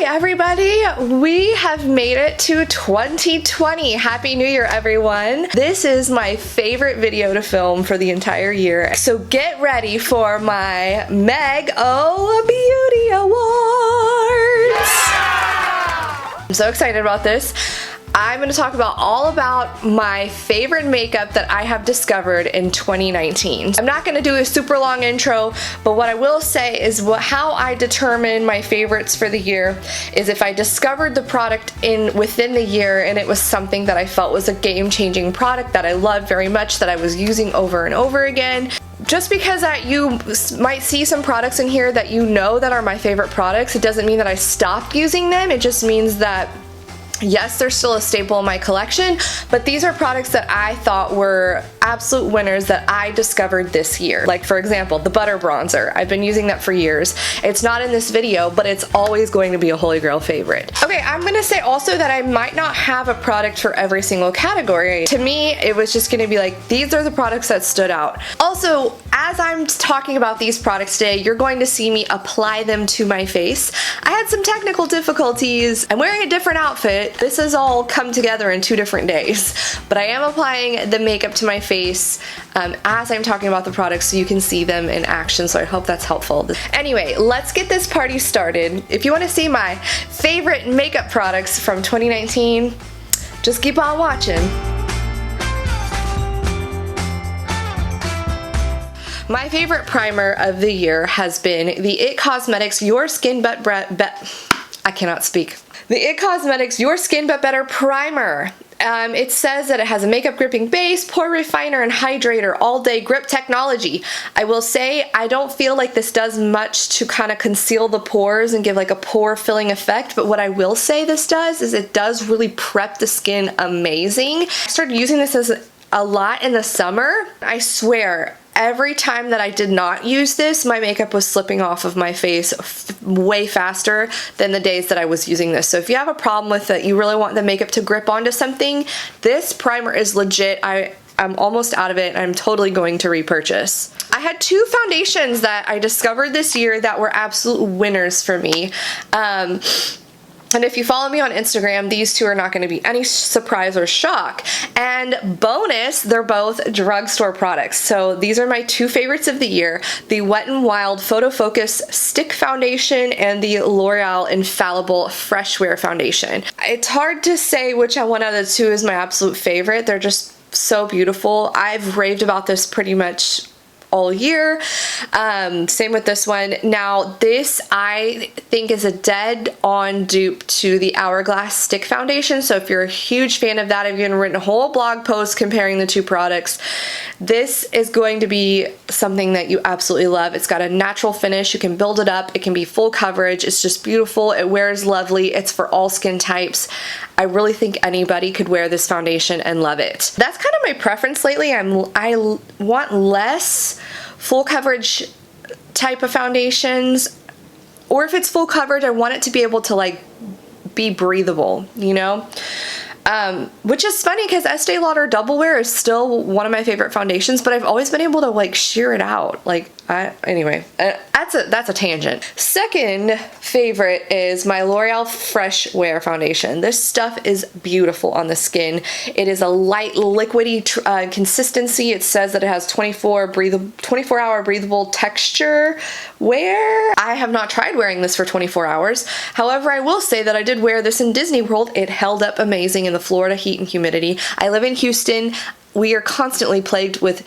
Everybody, we have made it to 2020. Happy New Year, everyone. This is my favorite video to film for the entire year. So get ready for my Meg O Beauty Awards. Yeah! I'm so excited about this. I'm going to talk all about my favorite makeup that I have discovered in 2019. I'm not going to do a super long intro, but what I will say is how I determine my favorites for the year is if I discovered the product within the year and it was something that I felt was a game-changing product that I loved very much, that I was using over and over again. Just because that you might see some products in here that you know that are my favorite products, it doesn't mean that I stopped using them. It just means that yes, they're still a staple in my collection, but these are products that I thought were absolute winners that I discovered this year. Like, for example, the butter bronzer. I've been using that for years. It's not in this video, but it's always going to be a holy grail favorite. Okay, I'm gonna say also that I might not have a product for every single category. To me, it was just gonna be like, these are the products that stood out. Also, as I'm talking about these products today, you're going to see me apply them to my face. I had some technical difficulties. I'm wearing a different outfit. This has all come together in 2 different days, but I am applying the makeup to my face as I'm talking about the products so you can see them in action, so I hope that's helpful. Anyway, let's get this party started. If you want to see my favorite makeup products from 2019, just keep on watching. My favorite primer of the year has been the IT Cosmetics Your Skin But I cannot speak. The IT Cosmetics Your Skin But Better Primer. It says that it has a makeup gripping base, pore refiner, and hydrator all-day grip technology. I will say I don't feel like this does much to kind of conceal the pores and give like a pore filling effect, but what I will say this does is it does really prep the skin amazing. I started using this a lot in the summer. I swear, every time that I did not use this, my makeup was slipping off of my face way faster than the days that I was using this. So if you have a problem with it, you really want the makeup to grip onto something, this primer is legit. I'm almost out of it. I'm totally going to repurchase. I had 2 foundations that I discovered this year that were absolute winners for me. And if you follow me on Instagram, these 2 are not going to be any surprise or shock. And bonus, they're both drugstore products. So these are my 2 favorites of the year, the Wet n Wild Photo Focus Stick Foundation and the L'Oreal Infallible Fresh Wear Foundation. It's hard to say which one of the 2 is my absolute favorite. They're just so beautiful. I've raved about this pretty much all year. Same with this one. Now this I think is a dead-on dupe to the Hourglass Stick Foundation, so if you're a huge fan of that, I've even written a whole blog post comparing the 2 products. This is going to be something that you absolutely love. It's got a natural finish, you can build it up, it can be full coverage, it's just beautiful, it wears lovely, it's for all skin types. I really think anybody could wear this foundation and love it. That's kind of my preference lately. I want less full coverage type of foundations, or if it's full coverage, I want it to be able to like be breathable, you know? Which is funny because Estee Lauder Double Wear is still one of my favorite foundations, but I've always been able to like sheer it out. Like, anyway, that's a tangent. Second favorite is my L'Oreal Fresh Wear Foundation. This stuff is beautiful on the skin. It is a light liquidy consistency. It says that it has 24-hour breathable texture wear. I have not tried wearing this for 24 hours. However, I will say that I did wear this in Disney World. It held up amazing in the Florida heat and humidity. I live in Houston. We are constantly plagued with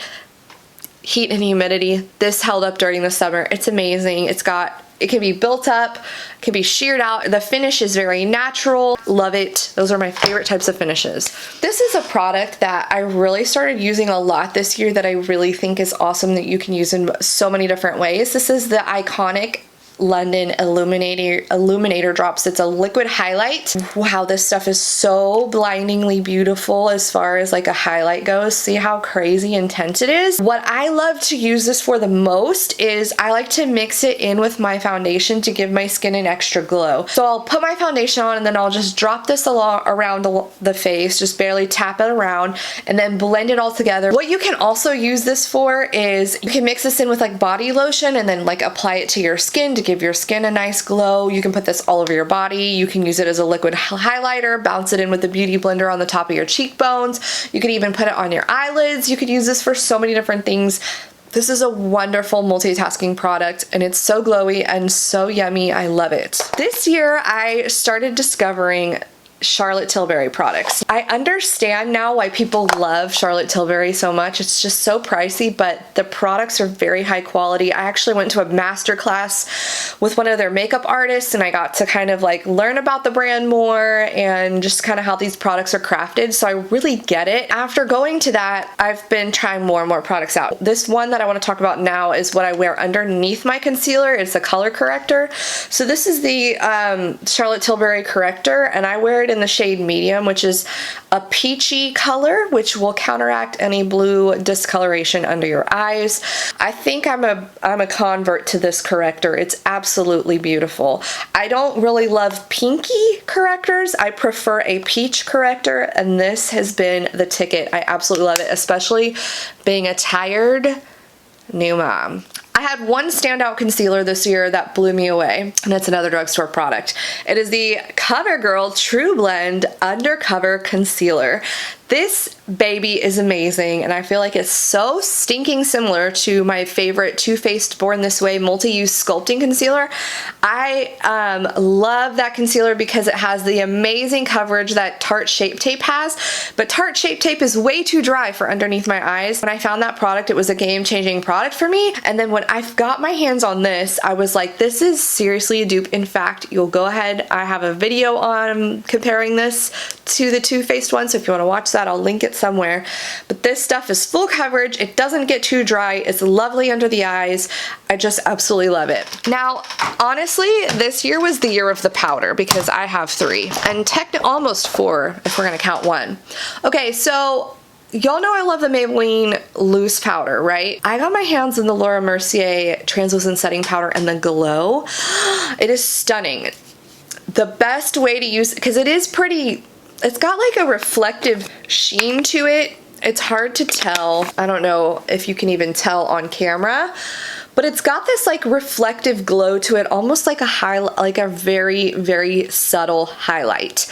heat and humidity. This held up during the summer. It's amazing. It can be built up, can be sheared out. The finish is very natural. Love it. Those are my favorite types of finishes. This is a product that I really started using a lot this year that I really think is awesome that you can use in so many different ways. This is the iconic London Illuminator Drops. It's a liquid highlight. Wow, this stuff is so blindingly beautiful as far as like a highlight goes. See how crazy intense it is? What I love to use this for the most is I like to mix it in with my foundation to give my skin an extra glow. So I'll put my foundation on and then I'll just drop this around the face, just barely tap it around and then blend it all together. What you can also use this for is you can mix this in with like body lotion and then like apply it to your skin to give your skin a nice glow. You can put this all over your body. You can use it as a liquid highlighter, bounce it in with the beauty blender on the top of your cheekbones. You could even put it on your eyelids. You could use this for so many different things. This is a wonderful multitasking product, and it's so glowy and so yummy. I love it. This year, I started discovering Charlotte Tilbury products. I understand now why people love Charlotte Tilbury so much. It's just so pricey, but the products are very high quality. I actually went to a master class with one of their makeup artists, and I got to kind of like learn about the brand more and just kind of how these products are crafted, so I really get it. After going to that, I've been trying more and more products out. This one that I want to talk about now is what I wear underneath my concealer. It's a color corrector. So this is the Charlotte Tilbury corrector, and I wear it in the shade medium, which is a peachy color, which will counteract any blue discoloration under your eyes. I think I'm a convert to this corrector. It's absolutely beautiful. I don't really love pinky correctors. I prefer a peach corrector, and this has been the ticket. I absolutely love it, especially being a tired new mom. I had one standout concealer this year that blew me away, and it's another drugstore product. It is the CoverGirl TRUBLEND Undercover Concealer. This baby is amazing, and I feel like it's so stinking similar to my favorite Too Faced Born This Way multi-use sculpting concealer. I love that concealer because it has the amazing coverage that Tarte Shape Tape has, but Tarte Shape Tape is way too dry for underneath my eyes. When I found that product, it was a game-changing product for me, and then when I got my hands on this, I was like, this is seriously a dupe. In fact, you'll go ahead, I have a video on comparing this to the Too Faced one, so if you want to watch that, I'll link it somewhere. But this stuff is full coverage. It doesn't get too dry. It's lovely under the eyes. I just absolutely love it. Now, honestly, this year was the year of the powder because I have 3 and almost 4 if we're gonna count one. Okay, so y'all know I love the Maybelline loose powder, right? I got my hands on the Laura Mercier translucent setting powder, and the glow, it is stunning. The best way to use it, because it is pretty, it's got like a reflective sheen to it. It's hard to tell. I don't know if you can even tell on camera, but it's got this like reflective glow to it, almost like a very, very subtle highlight.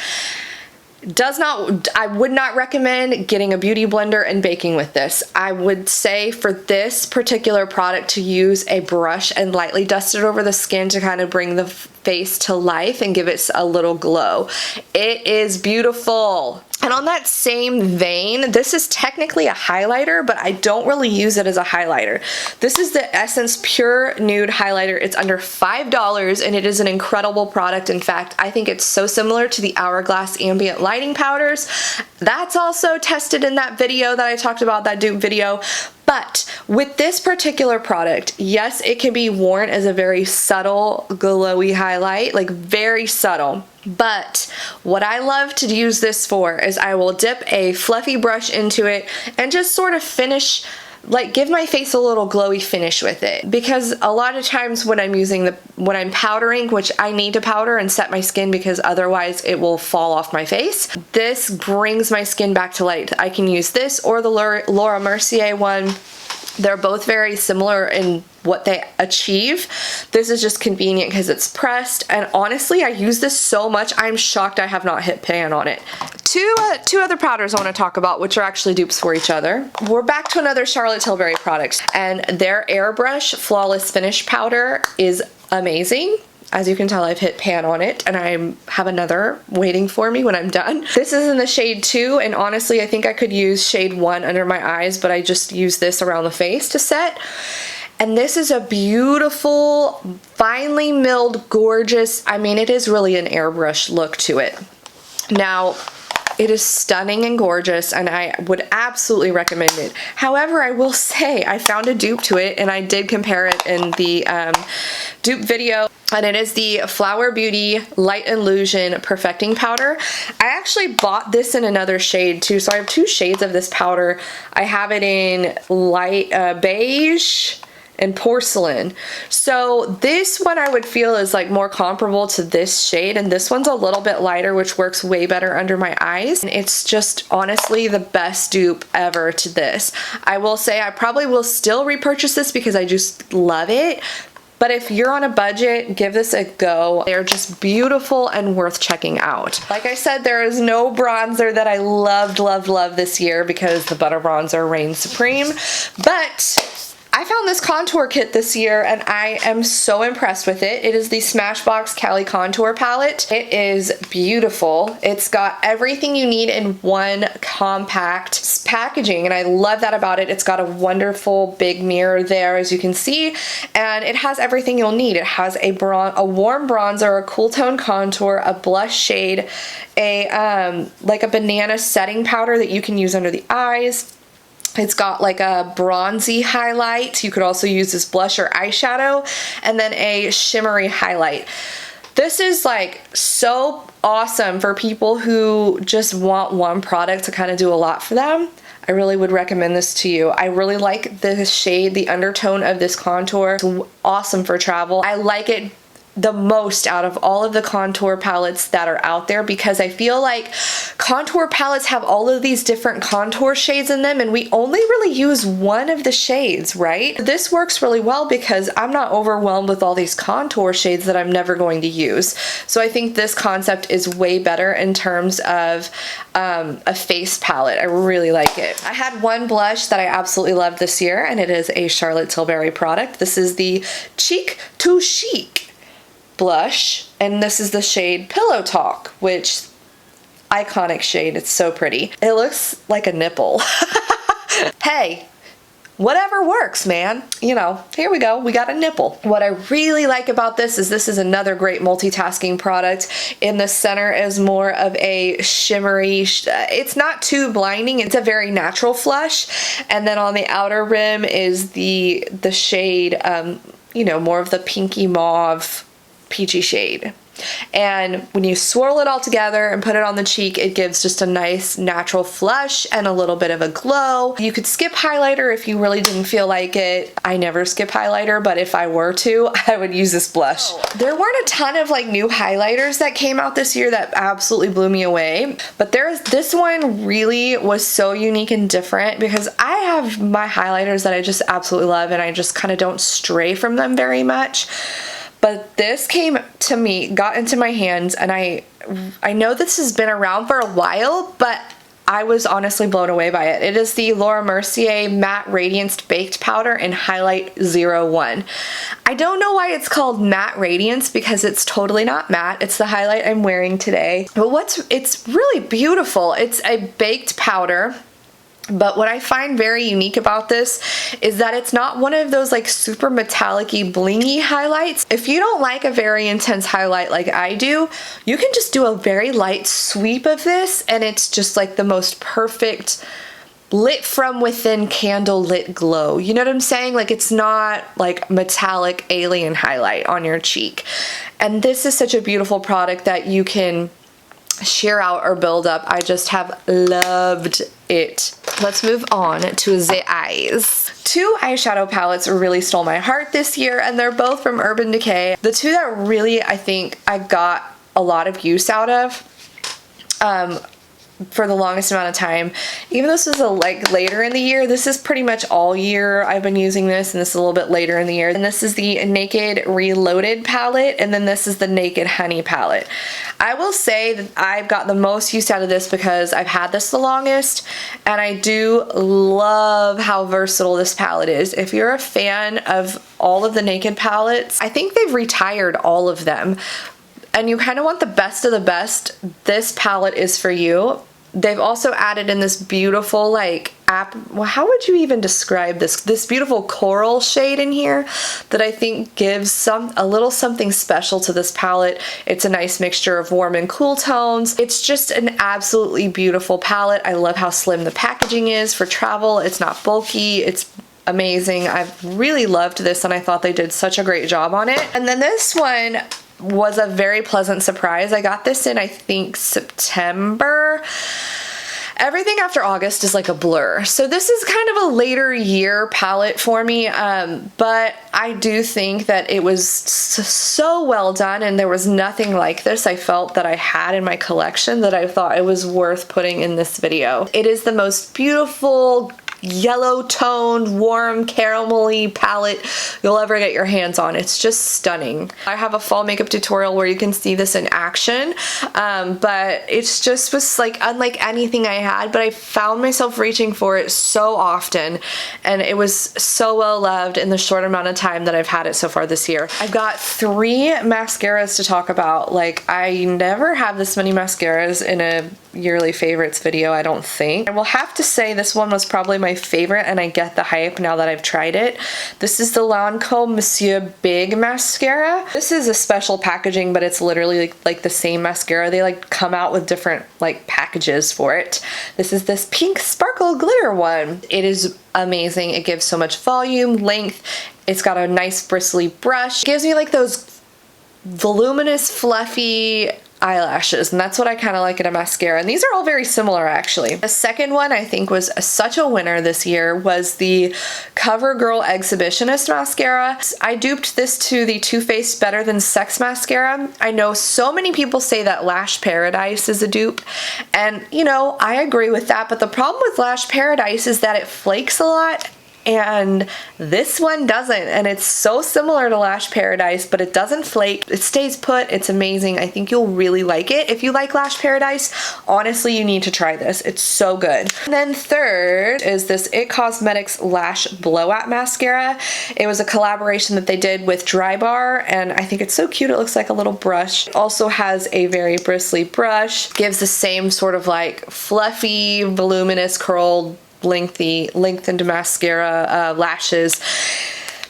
I would not recommend getting a beauty blender and baking with this. I would say for this particular product to use a brush and lightly dust it over the skin to kind of bring the face to life and give it a little glow. It is beautiful. And on that same vein, this is technically a highlighter, but I don't really use it as a highlighter. This is the Essence Pure Nude Highlighter. It's under $5, and it is an incredible product. In fact, I think it's so similar to the Hourglass Ambient Lighting Powders. That's also tested in that video that I talked about, that dupe video. But with this particular product, yes, it can be worn as a very subtle, glowy highlight, like very subtle. But what I love to use this for is I will dip a fluffy brush into it and just sort of finish, like give my face a little glowy finish with it. Because a lot of times when I'm powdering, which I need to powder and set my skin because otherwise it will fall off my face, this brings my skin back to light. I can use this or the Laura Mercier one. They're both very similar in what they achieve. This is just convenient because it's pressed, and honestly, I use this so much, I'm shocked I have not hit pan on it. Two other powders I want to talk about, which are actually dupes for each other. We're back to another Charlotte Tilbury product, and their Airbrush Flawless Finish Powder is amazing. As you can tell, I've hit pan on it, and I have another waiting for me when I'm done. This is in the shade 2, and honestly, I think I could use shade 1 under my eyes, but I just use this around the face to set. And this is a beautiful, finely milled, gorgeous, I mean, it is really an airbrush look to it. Now, it is stunning and gorgeous, and I would absolutely recommend it. However, I will say I found a dupe to it, and I did compare it in the dupe video, and it is the Flower Beauty Light Illusion Perfecting Powder. I actually bought this in another shade too, so I have 2 shades of this powder. I have it in light beige and porcelain. So this one I would feel is like more comparable to this shade, and this one's a little bit lighter, which works way better under my eyes. And it's just honestly the best dupe ever to this. I will say I probably will still repurchase this because I just love it, but if you're on a budget, give this a go. They're just beautiful and worth checking out. Like I said, there is no bronzer that I loved this year because the butter bronzer reigns supreme, but I found this contour kit this year and I am so impressed with it. It is the Smashbox Cali Contour Palette. It is beautiful. It's got everything you need in one compact packaging, and I love that about it. It's got a wonderful big mirror there, as you can see, and it has everything you'll need. It has a warm bronzer, a cool tone contour, a blush shade, like a banana setting powder that you can use under the eyes. It's got like a bronzy highlight. You could also use this blush or eyeshadow, and then a shimmery highlight. This is like so awesome for people who just want one product to kind of do a lot for them. I really would recommend this to you. I really like the shade, the undertone of this contour. It's awesome for travel. I like it the most out of all of the contour palettes that are out there because I feel like contour palettes have all of these different contour shades in them and we only really use one of the shades, right? This works really well because I'm not overwhelmed with all these contour shades that I'm never going to use. So I think this concept is way better in terms of a face palette. I really like it. I had one blush that I absolutely loved this year, and it is a Charlotte Tilbury product. This is the Cheek to Chic blush, and this is the shade Pillow Talk, which iconic shade. It's so pretty. It looks like a nipple. Hey, whatever works, man. You know, here we go. We got a nipple. What I really like about this is another great multitasking product. In the center is more of a shimmery, it's not too blinding. It's a very natural flush. And then on the outer rim is the shade, you know, more of the pinky mauve peachy shade. And when you swirl it all together and put it on the cheek, it gives just a nice natural flush and a little bit of a glow. You could skip highlighter if you really didn't feel like it. I never skip highlighter, but if I were to, I would use this blush. There weren't a ton of like new highlighters that came out this year that absolutely blew me away, but this one really was so unique and different because I have my highlighters that I just absolutely love and I just kind of don't stray from them very much. But this came to me, got into my hands, and I know this has been around for a while, but I was honestly blown away by it. It is the Laura Mercier Matte Radiance Baked Powder in Highlight 01. I don't know why it's called Matte Radiance because it's totally not matte. It's the highlight I'm wearing today. But it's really beautiful. It's a baked powder. But what I find very unique about this is that it's not one of those like super metallic-y blingy highlights. If you don't like a very intense highlight like I do, you can just do a very light sweep of this and it's just like the most perfect lit from within candle lit glow. You know what I'm saying? Like it's not like metallic alien highlight on your cheek. And this is such a beautiful product that you can sheer out or build up. I just have loved it. Let's move on to the eyes. Two eyeshadow palettes really stole my heart this year, and they're both from Urban Decay. The two that really I think I got a lot of use out of for the longest amount of time. Even though this is like later in the year, this is pretty much all year I've been using this, and this is a little bit later in the year. And this is the Naked Reloaded palette, and then this is the Naked Honey palette. I will say that I've got the most use out of this because I've had this the longest, and I do love how versatile this palette is. If you're a fan of all of the Naked palettes, I think they've retired all of them, and you kind of want the best of the best, this palette is for you. They've also added in this beautiful like well, how would you even describe this beautiful coral shade in here that I think gives a little something special to this palette. It's a nice mixture of warm and cool tones. It's just an absolutely beautiful palette. I love how slim the packaging is for travel. It's not bulky. It's amazing. I've really loved this and I thought they did such a great job on it. And then this one was a very pleasant surprise. I got this in I think September. Everything after August is like a blur. So this is kind of a later year palette for me, but I do think that it was so well done and there was nothing like this I felt that I had in my collection that I thought it was worth putting in this video. It is the most beautiful, yellow toned, warm, caramelly palette you'll ever get your hands on. It's just stunning. I have a fall makeup tutorial where you can see this in action, but it's just was like unlike anything I had, but I found myself reaching for it so often, and it was so well loved in the short amount of time that I've had it so far this year. I've got 3 mascaras to talk about. Like, I never have this many mascaras in a yearly favorites video, I don't think. I will have to say this one was probably my favorite, and I get the hype now that I've tried it. This is the Lancome Monsieur Big Mascara. This is a special packaging, but it's literally like the same mascara. They like come out with different like packages for it. This is this pink sparkle glitter one. It is amazing. It gives so much volume, length. It's got a nice bristly brush. It gives me like those voluminous, fluffy eyelashes, and that's what I kind of like in a mascara, and these are all very similar actually. The second one I think was such a winner this year was the CoverGirl Exhibitionist Mascara. I duped this to the Too Faced Better Than Sex Mascara. I know so many people say that Lash Paradise is a dupe, and you know, I agree with that, but the problem with Lash Paradise is that it flakes a lot, and this one doesn't, and it's so similar to Lash Paradise, but it doesn't flake. It stays put. It's amazing. I think you'll really like it. If you like Lash Paradise, honestly, you need to try this. It's so good. And then third is this IT Cosmetics Lash Blowout Mascara. It was a collaboration that they did with Dry Bar, and I think it's so cute. It looks like a little brush. It also has a very bristly brush. Gives the same sort of like fluffy, voluminous, curled, lengthened mascara lashes.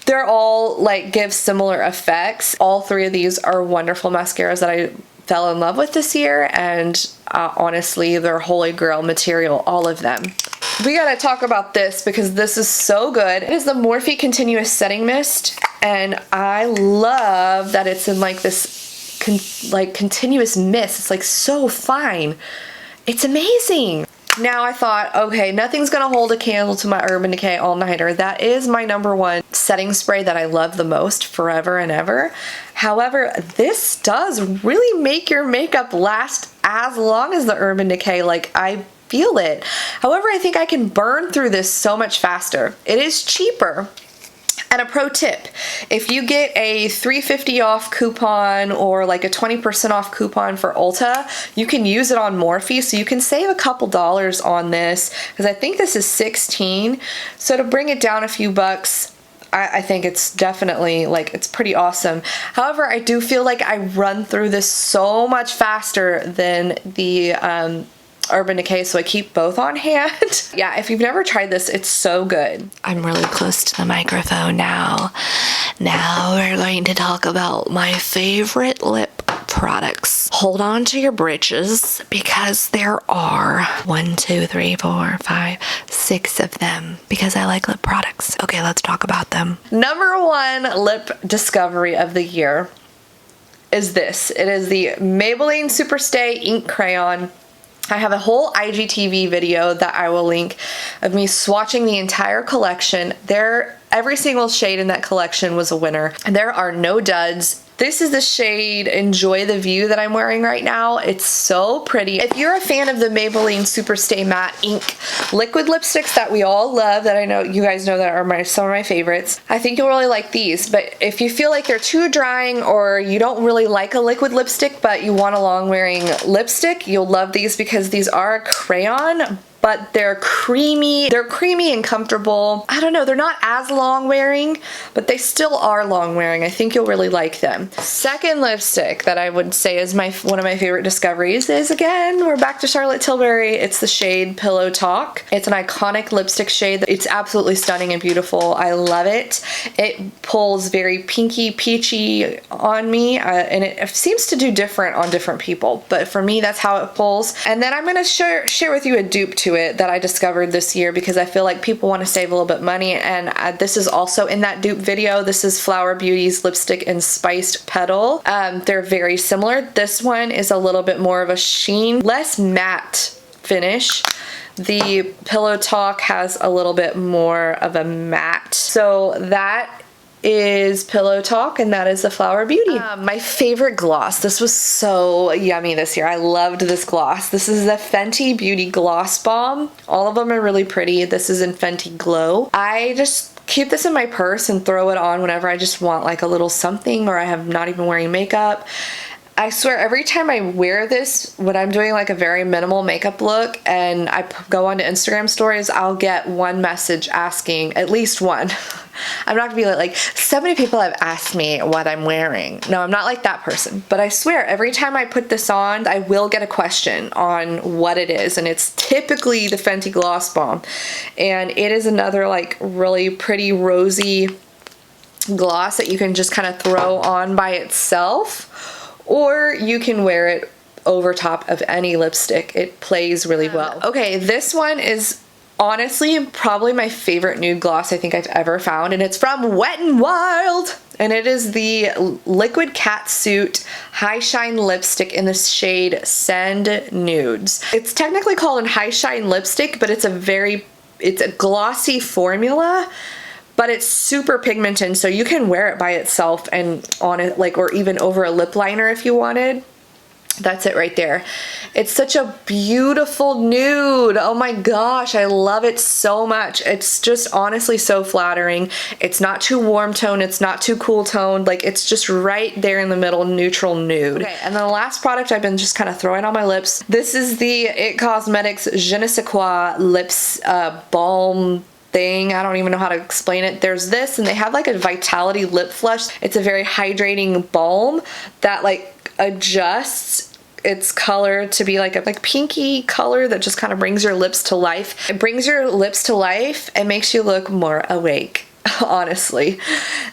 They're all like give similar effects. All 3 of these are wonderful mascaras that I fell in love with this year, and honestly, they're holy grail material, all of them. We gotta talk about this because this is so good. It is the Morphe Continuous Setting Mist, and I love that it's in like this continuous mist. It's like so fine. It's amazing. Now I thought, okay, nothing's gonna hold a candle to my Urban Decay All Nighter. That is my #1 setting spray that I love the most forever and ever. However, this does really make your makeup last as long as the Urban Decay. Like, I feel it. However, I think I can burn through this so much faster. It is cheaper. And a pro tip, if you get a $3.50 off coupon or like a 20% off coupon for Ulta, you can use it on Morphe, so you can save a couple dollars on this, because I think this is $16. So to bring it down a few bucks, I think it's definitely, like, it's pretty awesome. However, I do feel like I run through this so much faster than the Urban Decay, so I keep both on hand. Yeah, if you've never tried this, it's so good. I'm really close to the microphone now. Now we're going to talk about my favorite lip products. Hold on to your britches because there are 1, 2, 3, 4, 5, 6 of them because I like lip products. Okay, let's talk about them. #1 lip discovery of the year is this. It is the Maybelline Superstay Ink Crayon. I have a whole IGTV video that I will link of me swatching the entire collection. Every single shade in that collection was a winner, and there are no duds. This is the shade Enjoy the View that I'm wearing right now. It's so pretty. If you're a fan of the Maybelline Superstay Matte Ink liquid lipsticks that we all love, that I know you guys know that are some of my favorites, I think you'll really like these. But if you feel like they're too drying, or you don't really like a liquid lipstick but you want a long wearing lipstick, you'll love these because these are a crayon, but they're creamy. They're creamy and comfortable. I don't know, they're not as long wearing, but they still are long wearing. I think you'll really like them. Second lipstick that I would say is one of my favorite discoveries is, again, we're back to Charlotte Tilbury. It's the shade Pillow Talk. It's an iconic lipstick shade. It's absolutely stunning and beautiful. I love it. It pulls very pinky, peachy on me, and it seems to do different on different people, but for me, that's how it pulls. And then I'm gonna share with you a dupe to it that I discovered this year because I feel like people want to save a little bit money, and this is also in that dupe video. This is Flower Beauty's Lipstick and Spiced Petal. They're very similar. This one is a little bit more of a sheen, less matte finish. The Pillow Talk has a little bit more of a matte. So that is Pillow Talk, and that is the Flower Beauty. My favorite gloss. This was so yummy this year. I loved this gloss. This is the Fenty Beauty Gloss Bomb. All of them are really pretty. This is in Fenty Glow. I just keep this in my purse and throw it on whenever I just want like a little something, or I have not even wearing makeup. I swear every time I wear this, when I'm doing like a very minimal makeup look and I go onto Instagram stories, I'll get one message asking, at least one. I'm not gonna be like, so many people have asked me what I'm wearing. No, I'm not like that person. But I swear every time I put this on, I will get a question on what it is. And it's typically the Fenty Gloss Bomb. And it is another like really pretty rosy gloss that you can just kind of throw on by itself. Or you can wear it over top of any lipstick. It plays really well. Okay, this one is honestly probably my favorite nude gloss I think I've ever found, and it's from Wet n Wild. And it is the Liquid Catsuit High Shine Lipstick in the shade Send Nudes. It's technically called a high shine lipstick, but it's a glossy formula. But it's super pigmented, so you can wear it by itself and on it, like, or even over a lip liner if you wanted. That's it right there. It's such a beautiful nude. Oh my gosh, I love it so much. It's just honestly so flattering. It's not too warm tone, it's not too cool tone. Like, it's just right there in the middle, neutral nude. Okay, and the last product I've been just kind of throwing on my lips. This is the IT Cosmetics Je ne sais quoi lips balm thing. I don't even know how to explain it. There's this, and they have like a Vitality lip flush. It's a very hydrating balm that like adjusts its color to be like a pinky color that just kind of brings your lips to life. It brings your lips to life and makes you look more awake, honestly.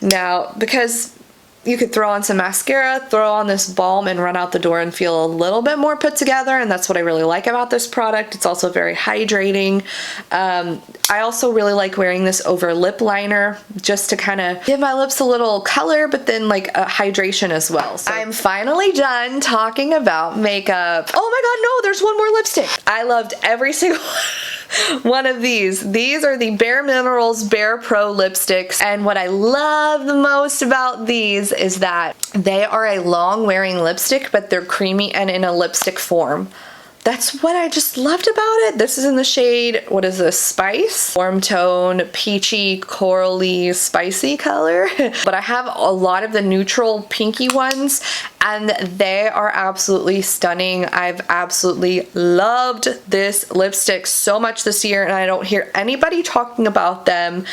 Now, because you could throw on some mascara, throw on this balm, and run out the door and feel a little bit more put together, and that's what I really like about this product. It's also very hydrating. I also really like wearing this over lip liner just to kind of give my lips a little color, but then like a hydration as well. So I'm finally done talking about makeup. Oh my god, no, there's one more lipstick. I loved every single one of these. These are the Bare Minerals Bare Pro lipsticks, and what I love the most about these is that they are a long wearing lipstick, but they're creamy and in a lipstick form. That's what I just loved about it. This is in the shade, what is this, Spice? Warm tone, peachy, corally, spicy color. But I have a lot of the neutral pinky ones, and they are absolutely stunning. I've absolutely loved this lipstick so much this year, and I don't hear anybody talking about them,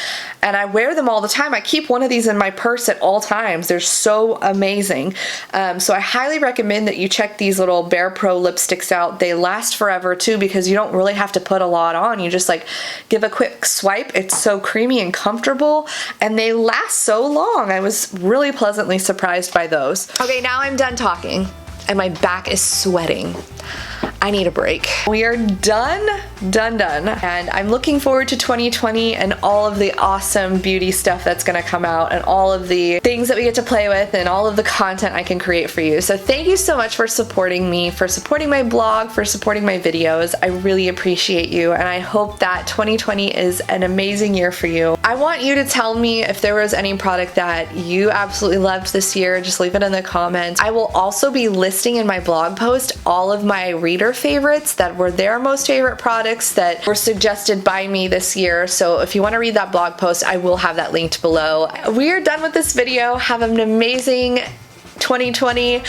and I wear them all the time. I keep one of these in my purse at all times. They're so amazing. So I highly recommend that you check these little Bare Pro lipsticks out. They last forever too, because you don't really have to put a lot on. You just like give a quick swipe. It's so creamy and comfortable, and they last so long. I was really pleasantly surprised by those. Okay, now I'm done talking and my back is sweating. I need a break. We are done, and I'm looking forward to 2020 and all of the awesome beauty stuff that's gonna come out, and all of the things that we get to play with, and all of the content I can create for you. So thank you so much for supporting me, for supporting my blog, for supporting my videos. I really appreciate you, and I hope that 2020 is an amazing year for you. I want you to tell me if there was any product that you absolutely loved this year. Just leave it in the comments. I will also be listing in my blog post all of my reader favorites that were their most favorite products that were suggested by me this year. So if you want to read that blog post, I will have that linked below. We are done with this video. Have an amazing 2020.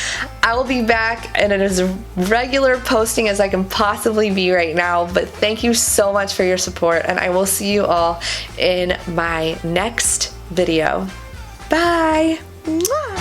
I will be back and it is regular posting as I can possibly be right now, but thank you so much for your support, and I will see you all in my next video. Bye! Mwah!